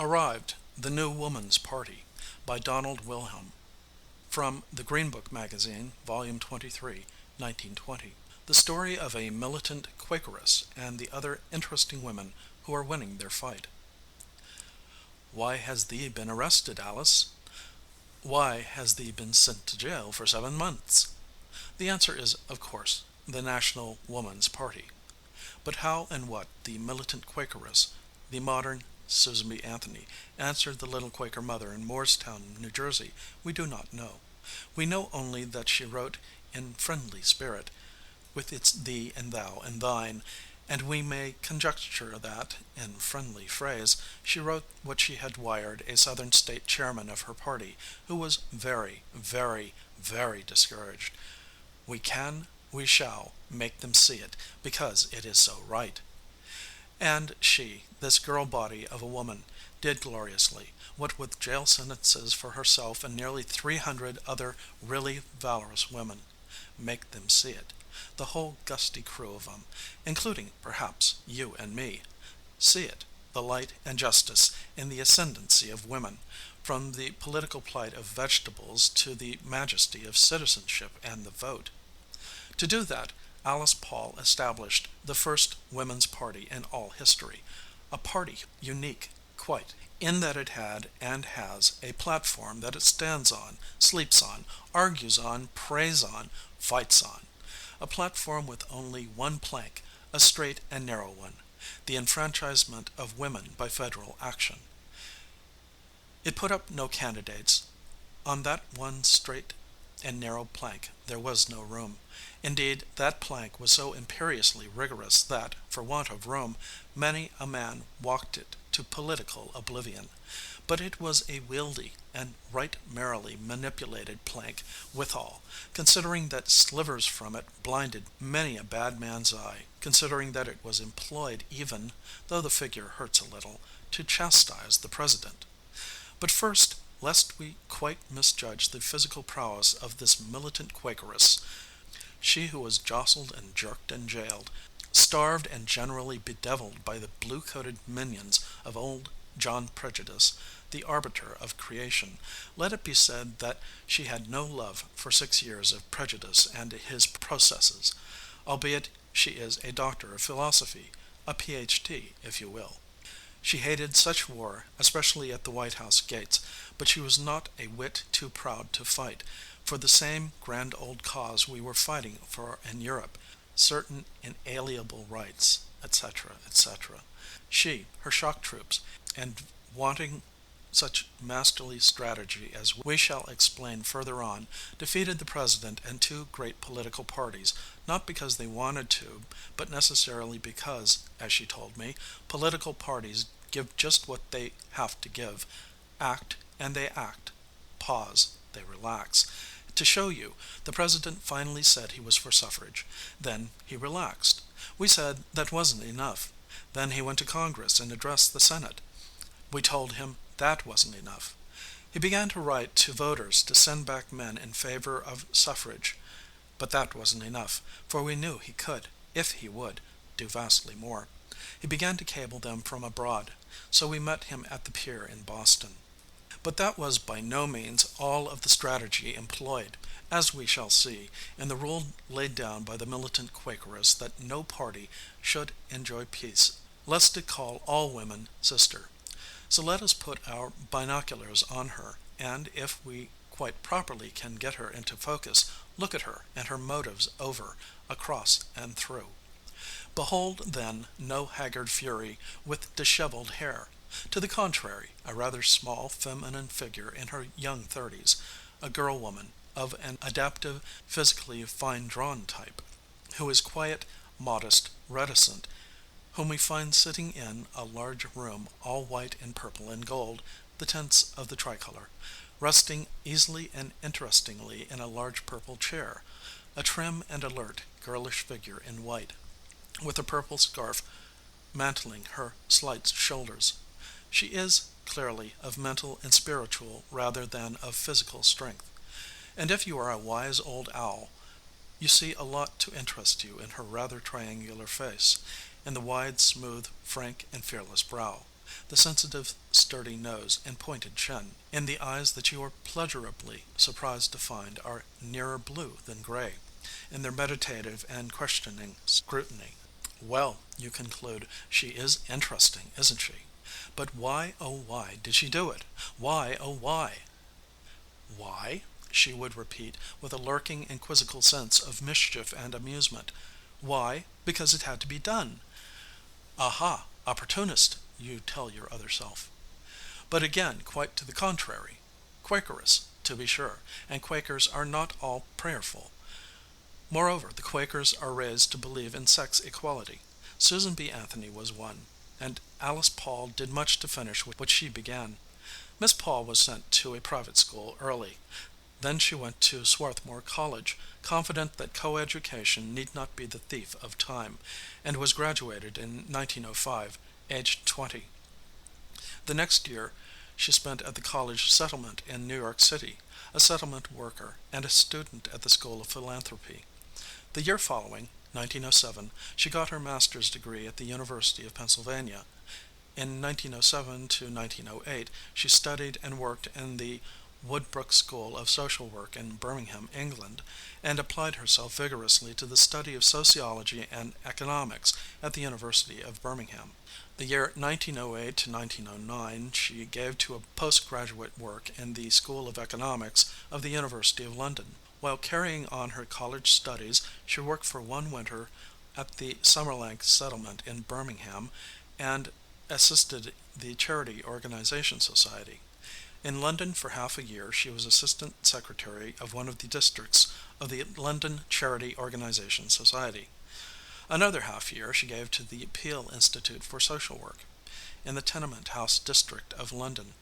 Arrived, The New Woman's Party by Donald Wilhelm. From the Green Book Magazine, Volume 23, 1920. The story of a militant Quakeress and the other interesting women who are winning their fight. Why has thee been arrested, Alice? Why has thee been sent to jail for 7 months? The answer is, of course, the National Woman's Party. But how and what the militant Quakeress, the modern Susan B. Anthony, answered the little Quaker mother in Moorestown, New Jersey, we do not know. We know only that she wrote in friendly spirit, with its thee and thou and thine, and we may conjecture that, in friendly phrase, she wrote what she had wired a Southern State chairman of her party, who was very, very, very discouraged. We can, we shall, make them see it, because it is so right. And she, this girl body of a woman, did gloriously, what with jail sentences for herself and nearly 300 other really valorous women, make them see it, the whole gusty crew of 'em, including, perhaps, you and me, see it, the light and justice in the ascendancy of women, from the political plight of vegetables to the majesty of citizenship and the vote. To do that, Alice Paul established the first women's party in all history, a party unique, quite, in that it had and has a platform that it stands on, sleeps on, argues on, prays on, fights on. A platform with only one plank, a straight and narrow one, the enfranchisement of women by federal action. It put up no candidates. On that one straight and narrow plank there was no room. Indeed, that plank was so imperiously rigorous that, for want of room, many a man walked it to political oblivion. But it was a wieldy and right merrily manipulated plank withal, considering that slivers from it blinded many a bad man's eye, considering that it was employed even, though the figure hurts a little, to chastise the president. But first, lest we quite misjudge the physical prowess of this militant Quakeress, she who was jostled and jerked and jailed, starved and generally bedeviled by the blue-coated minions of old John Prejudice, the arbiter of creation, let it be said that she had no love for 6 years of Prejudice and his processes, albeit she is a doctor of philosophy, a Ph.D., if you will. She hated such war, especially at the White House gates, but she was not a whit too proud to fight, for the same grand old cause we were fighting for in Europe, certain inalienable rights, etc., etc. She, her shock troops, and wanting such masterly strategy as we shall explain further on, defeated the president and two great political parties, not because they wanted to, but necessarily because, as she told me, political parties give just what they have to give, act and they act, pause, they relax. To show you, the president finally said he was for suffrage. Then he relaxed. We said that wasn't enough. Then he went to Congress and addressed the Senate. We told him that wasn't enough. He began to write to voters to send back men in favor of suffrage. But that wasn't enough, for we knew he could, if he would, do vastly more. He began to cable them from abroad, so we met him at the pier in Boston. But that was by no means all of the strategy employed, as we shall see, in the rule laid down by the militant Quakeress that no party should enjoy peace, lest it call all women sister. So let us put our binoculars on her, and if we quite properly can get her into focus, look at her and her motives over, across, and through. Behold, then, no haggard fury with disheveled hair. To the contrary, a rather small feminine figure in her young 30s, a girl woman of an adaptive, physically fine-drawn type, who is quiet, modest, reticent, whom we find sitting in a large room all white and purple and gold, the tints of the tricolor, resting easily and interestingly in a large purple chair, a trim and alert, girlish figure in white, with a purple scarf mantling her slight shoulders. She is, clearly, of mental and spiritual rather than of physical strength. And if you are a wise old owl, you see a lot to interest you in her rather triangular face, in the wide, smooth, frank, and fearless brow. the sensitive, sturdy nose and pointed chin, in the eyes that you are pleasurably surprised to find are nearer blue than gray, in their meditative and questioning scrutiny. Well, you conclude, she is interesting, isn't she? But why, oh why, did she do it? Why, oh why? Why? She would repeat, with a lurking and quizzical sense of mischief and amusement. Why? Because it had to be done. Aha! Opportunist, you tell your other self. But again, quite to the contrary. Quakeress, to be sure, and Quakers are not all prayerful. Moreover, the Quakers are raised to believe in sex equality. Susan B. Anthony was one, and Alice Paul did much to finish what she began. Miss Paul was sent to a private school early. Then she went to Swarthmore College, confident that coeducation need not be the thief of time, and was graduated in 1905, aged 20. The next year she spent at the college settlement in New York City, a settlement worker and a student at the School of Philanthropy. The year following, 1907, she got her master's degree at the University of Pennsylvania. In 1907 to 1908 she studied and worked in the Woodbrook School of Social Work in Birmingham, England, and applied herself vigorously to the study of sociology and economics at the University of Birmingham. The year 1908 to 1909 she gave to a postgraduate work in the School of Economics of the University of London. While carrying on her college studies, she worked for one winter at the Summerlank settlement in Birmingham and assisted the Charity Organization Society. In London for half a year she was assistant secretary of one of the districts of the London Charity Organization Society. Another half year she gave to the Peel Institute for Social Work, in the tenement house district of London.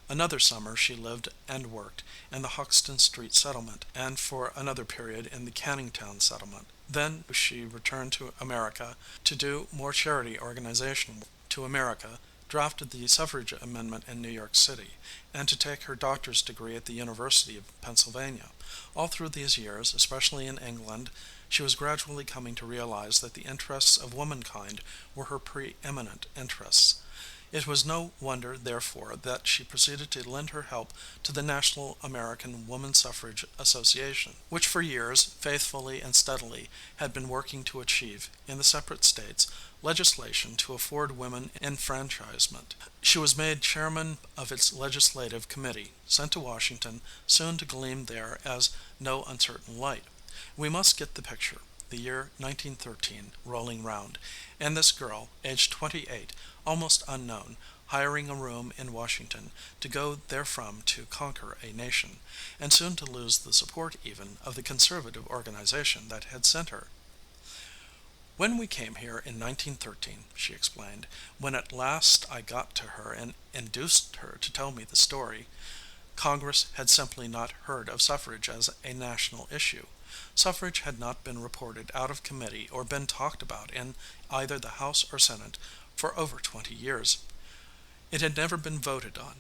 Another summer she lived and worked in the Hoxton Street settlement, and for another period in the Canningtown settlement. Then she returned to America to do more charity organization work. To America, drafted the suffrage amendment in New York City, and to take her doctor's degree at the University of Pennsylvania. All through these years, especially in England, she was gradually coming to realize that the interests of womankind were her preeminent interests. It was no wonder, therefore, that she proceeded to lend her help to the National American Woman Suffrage Association, which for years, faithfully and steadily, had been working to achieve, in the separate states, legislation to afford women enfranchisement. She was made chairman of its legislative committee, sent to Washington, soon to gleam there as no uncertain light. We must get the picture, the year 1913 rolling round, and this girl, aged 28, almost unknown, hiring a room in Washington, to go therefrom to conquer a nation, and soon to lose the support even of the conservative organization that had sent her. When we came here in 1913, she explained, when at last I got to her and induced her to tell me the story, Congress had simply not heard of suffrage as a national issue. Suffrage had not been reported out of committee or been talked about in either the House or Senate for over 20 years. It had never been voted on.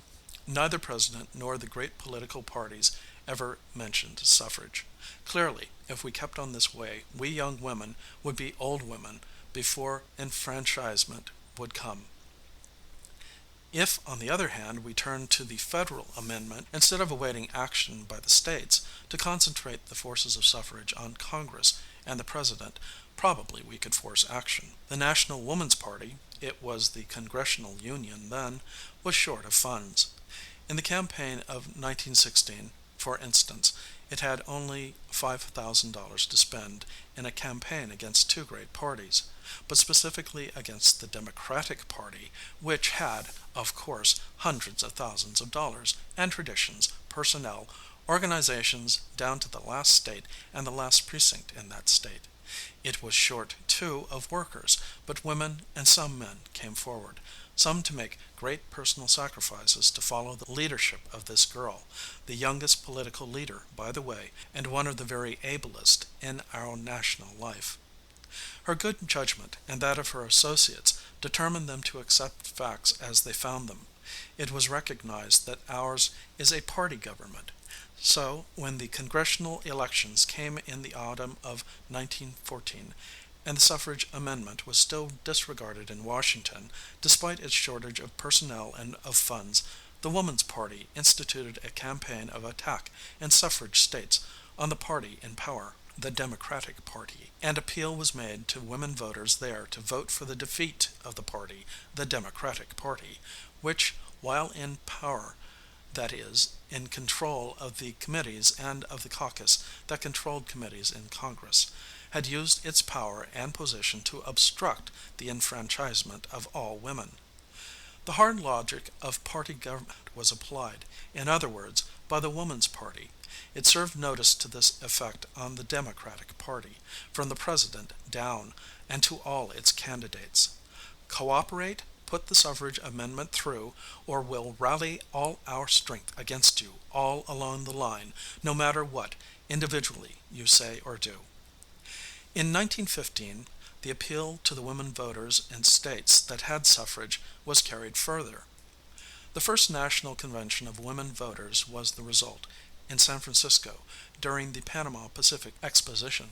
Neither president nor the great political parties ever mentioned suffrage. Clearly, if we kept on this way, we young women would be old women before enfranchisement would come. If, on the other hand, we turn to the federal amendment, instead of awaiting action by the states, to concentrate the forces of suffrage on Congress and the president, probably we could force action. The National Woman's Party, it was the Congressional Union then, was short of funds. In the campaign of 1916, for instance, it had only $5,000 to spend in a campaign against two great parties, but specifically against the Democratic Party, which had, of course, hundreds of thousands of dollars, and traditions, personnel, organizations down to the last state and the last precinct in that state. It was short, too, of workers, but women and some men came forward, some to make great personal sacrifices to follow the leadership of this girl, the youngest political leader, by the way, and one of the very ablest in our national life. Her good judgment and that of her associates determined them to accept facts as they found them. It was recognized that ours is a party government. So, when the congressional elections came in the autumn of 1914, and the suffrage amendment was still disregarded in Washington, despite its shortage of personnel and of funds, the Woman's Party instituted a campaign of attack in suffrage states on the party in power, the Democratic Party, and appeal was made to women voters there to vote for the defeat of the party, the Democratic Party, which, while in power, that is, in control of the committees and of the caucus that controlled committees in Congress, had used its power and position to obstruct the enfranchisement of all women. The hard logic of party government was applied, in other words, by the Woman's Party. It served notice to this effect on the Democratic Party, from the President down, and to all its candidates. Cooperate, put the suffrage amendment through, or we'll rally all our strength against you all along the line, no matter what, individually, you say or do. In 1915, the appeal to the women voters in states that had suffrage was carried further. The first national convention of women voters was the result, in San Francisco, during the Panama Pacific Exposition.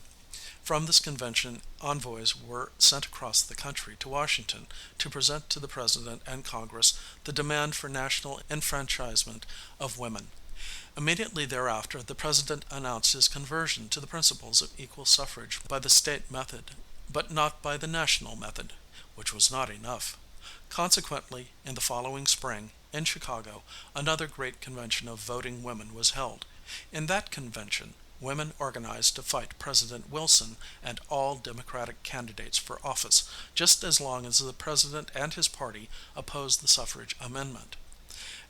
From this convention envoys were sent across the country to Washington to present to the President and Congress the demand for national enfranchisement of women. Immediately thereafter the President announced his conversion to the principles of equal suffrage by the state method, but not by the national method, which was not enough. Consequently, in the following spring, in Chicago, another great convention of voting women was held. In that convention, women organized to fight President Wilson and all Democratic candidates for office, just as long as the President and his party opposed the suffrage amendment.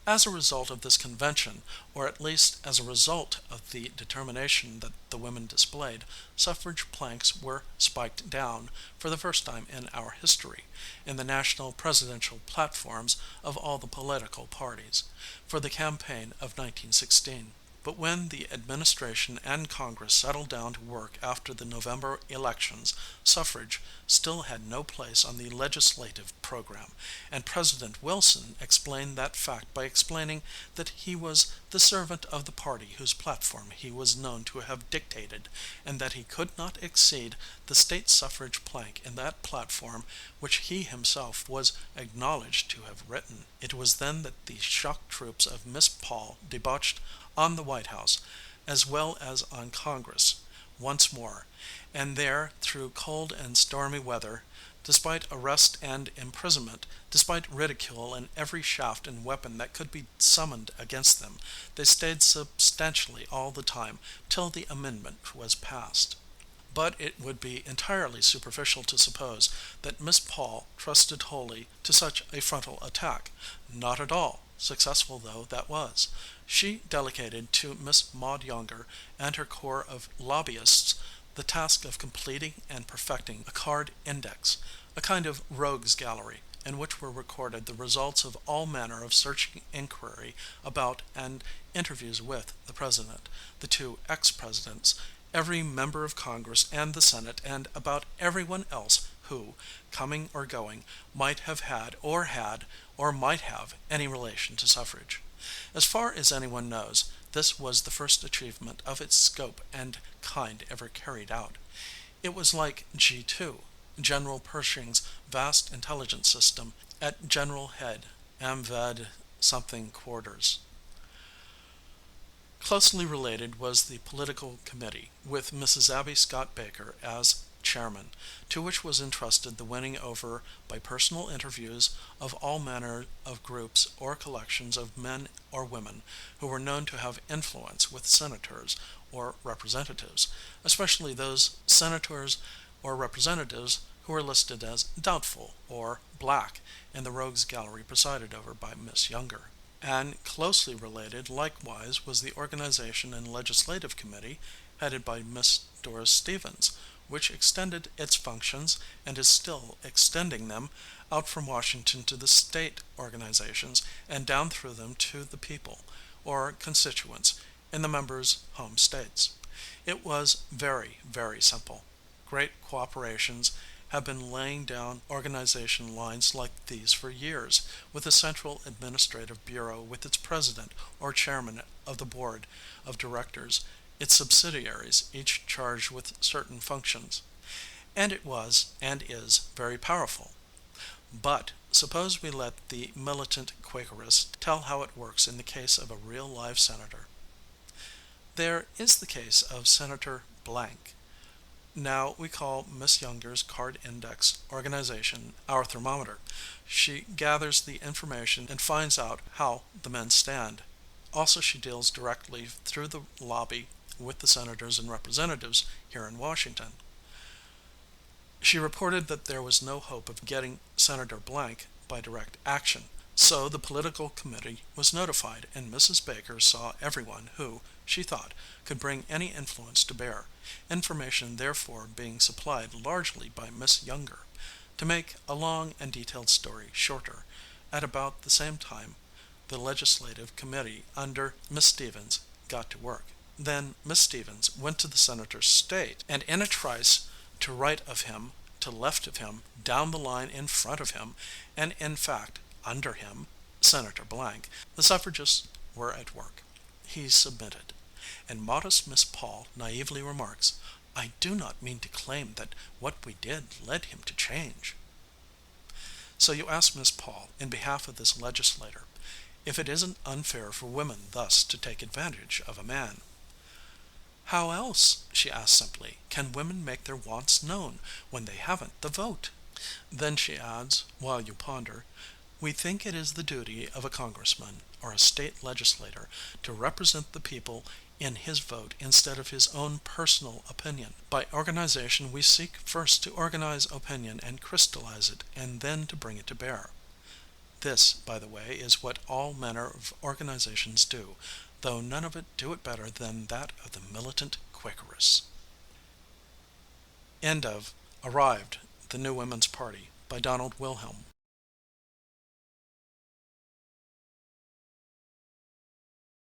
As a result of this convention, or at least as a result of the determination that the women displayed, suffrage planks were spiked down, for the first time in our history, in the national presidential platforms of all the political parties, for the campaign of 1916. But when the administration and Congress settled down to work after the November elections, suffrage still had no place on the legislative program, and President Wilson explained that fact by explaining that he was the servant of the party whose platform he was known to have dictated, and that he could not exceed the state suffrage plank in that platform which he himself was acknowledged to have written. It was then that the shock troops of Miss Paul debauched on the White House, as well as on Congress, once more, and there, through cold and stormy weather, despite arrest and imprisonment, despite ridicule and every shaft and weapon that could be summoned against them, they stayed substantially all the time till the amendment was passed. But it would be entirely superficial to suppose that Miss Paul trusted wholly to such a frontal attack. Not at all, successful though that was. She delegated to Miss Maud Younger and her corps of lobbyists the task of completing and perfecting a card index, a kind of rogues gallery, in which were recorded the results of all manner of searching inquiry about and interviews with the President, the two ex-presidents, every member of Congress and the Senate, and about everyone else who, coming or going, might have had or might have any relation to suffrage. As far as anyone knows, this was the first achievement of its scope and kind ever carried out. It was like G2, General Pershing's vast intelligence system at General Head, Amved something quarters. Closely related was the Political Committee, with Mrs. Abby Scott Baker as chairman, to which was entrusted the winning over by personal interviews of all manner of groups or collections of men or women who were known to have influence with senators or representatives, especially those senators or representatives who were listed as doubtful or black in the rogues gallery presided over by Miss Younger. And closely related likewise was the Organization and Legislative Committee, headed by Miss Doris Stevens, which extended its functions, and is still extending them, out from Washington to the state organizations and down through them to the people, or constituents, in the members' home states. It was very, very simple. Great cooperations have been laying down organization lines like these for years, with a central administrative bureau with its president or chairman of the board of directors, its subsidiaries each charged with certain functions. And it was and is very powerful. But suppose we let the militant Quakeress tell how it works in the case of a real live senator. There is the case of Senator Blank. Now we call Miss Younger's card index organization our thermometer. She gathers the information and finds out how the men stand. Also, she deals directly through the lobby with the senators and representatives here in Washington. She reported that there was no hope of getting Senator Blank by direct action. So the political committee was notified, and Mrs. Baker saw everyone who, she thought, could bring any influence to bear, information therefore being supplied largely by Miss Younger. To make a long and detailed story shorter, at about the same time the legislative committee under Miss Stevens got to work. Then Miss Stevens went to the senator's state, and in a trice, to right of him, to left of him, down the line in front of him, and in fact under him, Senator Blank, the suffragists were at work. He submitted. And modest Miss Paul naively remarks, "I do not mean to claim that what we did led him to change." So you ask Miss Paul, in behalf of this legislator, if it isn't unfair for women thus to take advantage of a man. How else, she asks simply, can women make their wants known when they haven't the vote? Then she adds, while you ponder, we think it is the duty of a congressman or a state legislator to represent the people in his vote instead of his own personal opinion. By organization we seek first to organize opinion and crystallize it and then to bring it to bear. This, by the way, is what all manner of organizations do, though none of it do it better than that of the militant Quakeress. End of Arrived, the New Women's Party by Donald Wilhelm.